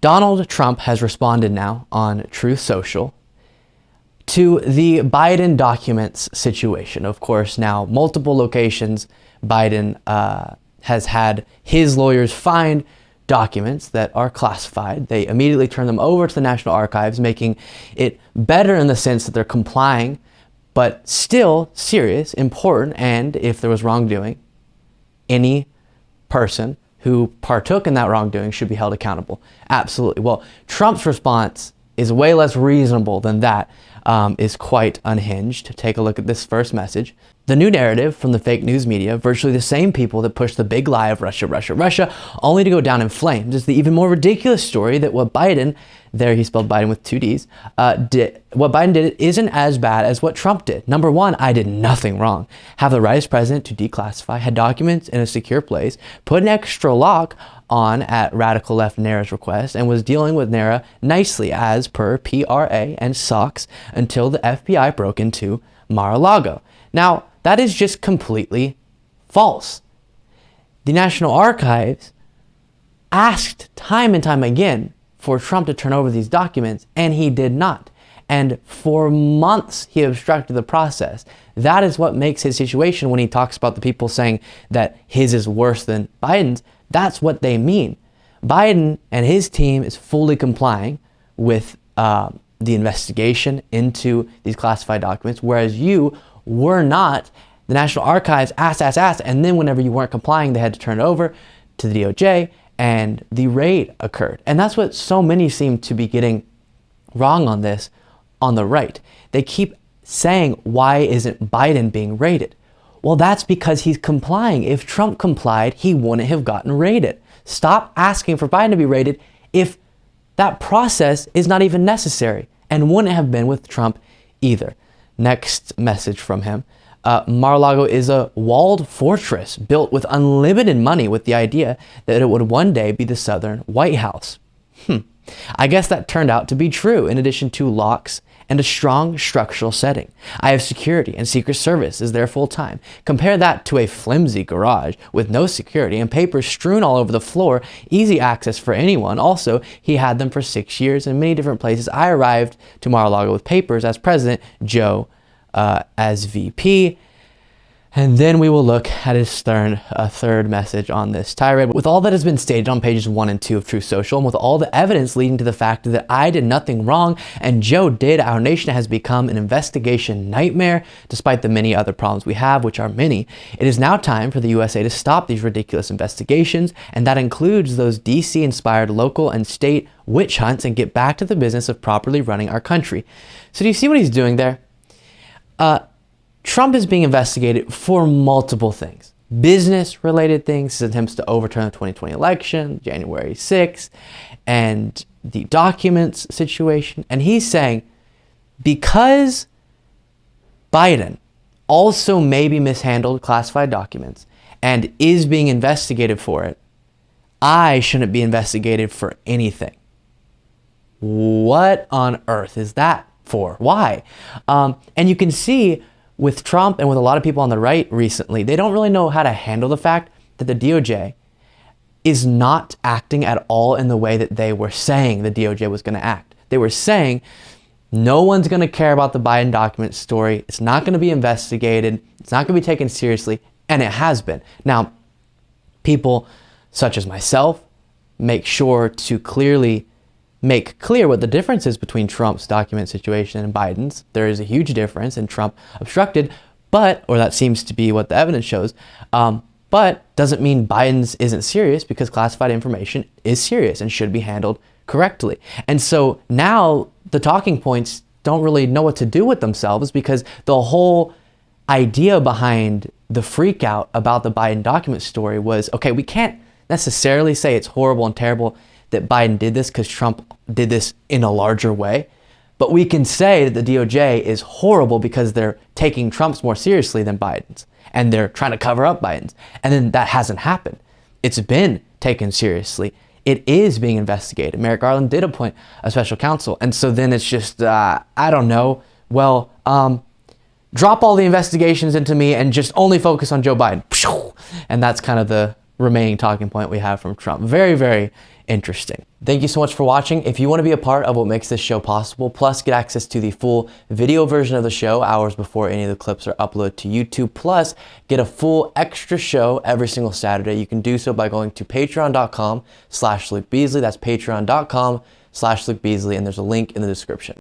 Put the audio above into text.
Donald Trump has responded now on Truth Social to the Biden documents situation. Of course, now multiple locations, Biden has had his lawyers find documents that are classified. They immediately turn them over to the National Archives, making it better in the sense that they're complying, but still serious, important, and if there was wrongdoing, any person who partook in that wrongdoing should be held accountable. Absolutely. Well, Trump's response is way less reasonable than that, is quite unhinged. Take a look at this first message. The new narrative from the fake news media, virtually the same people that push the big lie of Russia, Russia, Russia, only to go down in flames, is the even more ridiculous story that what Biden, there he spelled Biden with 2 Ds, what Biden did isn't as bad as what Trump did. Number one, I did nothing wrong. Have the right as president to declassify, had documents in a secure place, put an extra lock on at radical left NARA's request, and was dealing with NARA nicely as per PRA and SOX until the FBI broke into Mar-a-Lago. Now, that is just completely false. The National Archives asked time and time again for Trump to turn over these documents, and he did not. And for months, he obstructed the process. That is what makes his situation when he talks about the people saying that his is worse than Biden's. That's what they mean. Biden and his team is fully complying with the investigation into these classified documents, whereas you were not. The National Archives asked, and then whenever you weren't complying, they had to turn it over to the DOJ, and the raid occurred. And that's what so many seem to be getting wrong on this on the right. They keep saying, why isn't Biden being raided? Well, that's because he's complying. If Trump complied, he wouldn't have gotten raided. Stop asking for Biden to be raided if that process is not even necessary, and wouldn't have been with Trump either. Next message from him. Mar-a-Lago is a walled fortress built with unlimited money with the idea that it would one day be the Southern White House. I guess that turned out to be true, in addition to locks and a strong structural setting. I have security, and Secret Service is there full time. Compare that to a flimsy garage with no security and papers strewn all over the floor, easy access for anyone. Also, he had them for 6 years in many different places. I arrived to Mar-a-Lago with papers as president, Joe as VP. And then we will look at his third message on this tirade. With all that has been stated on pages 1 and 2 of Truth Social, and with all the evidence leading to the fact that I did nothing wrong and Joe did, our nation has become an investigation nightmare, despite the many other problems we have, which are many. It is now time for the USA to stop these ridiculous investigations, and that includes those DC-inspired local and state witch hunts, and get back to the business of properly running our country. So do you see what he's doing there? Trump is being investigated for multiple things. Business-related things, his attempts to overturn the 2020 election, January 6th, and the documents situation. And he's saying, because Biden also maybe mishandled classified documents and is being investigated for it, I shouldn't be investigated for anything. What on earth is that for? Why? And you can see with Trump and with a lot of people on the right recently, they don't really know how to handle the fact that the DOJ is not acting at all in the way that they were saying the DOJ was going to act. They were saying, no one's going to care about the Biden document story. It's not going to be investigated. It's not going to be taken seriously. And it has been. Now, people such as myself make sure to clearly make clear what the difference is between Trump's document situation and Biden's. There is a huge difference, and Trump obstructed, or that seems to be what the evidence shows, but doesn't mean Biden's isn't serious, because classified information is serious and should be handled correctly. And so now the talking points don't really know what to do with themselves, because the whole idea behind the freak out about the Biden document story was, okay, we can't necessarily say it's horrible and terrible that Biden did this because Trump did this in a larger way. But we can say that the DOJ is horrible because they're taking Trump's more seriously than Biden's, and they're trying to cover up Biden's. And then that hasn't happened. It's been taken seriously. It is being investigated. Merrick Garland did appoint a special counsel. And so then it's just, I don't know, well, drop all the investigations into me and just only focus on Joe Biden. And that's kind of the remaining talking point we have from Trump. Very, very interesting. Thank you so much for watching. If you want to be a part of what makes this show possible, plus get access to the full video version of the show hours before any of the clips are uploaded to YouTube, plus get a full extra show every single Saturday, you can do so by going to patreon.com/Luke Beasley. That's patreon.com/Luke Beasley, and there's a link in the description.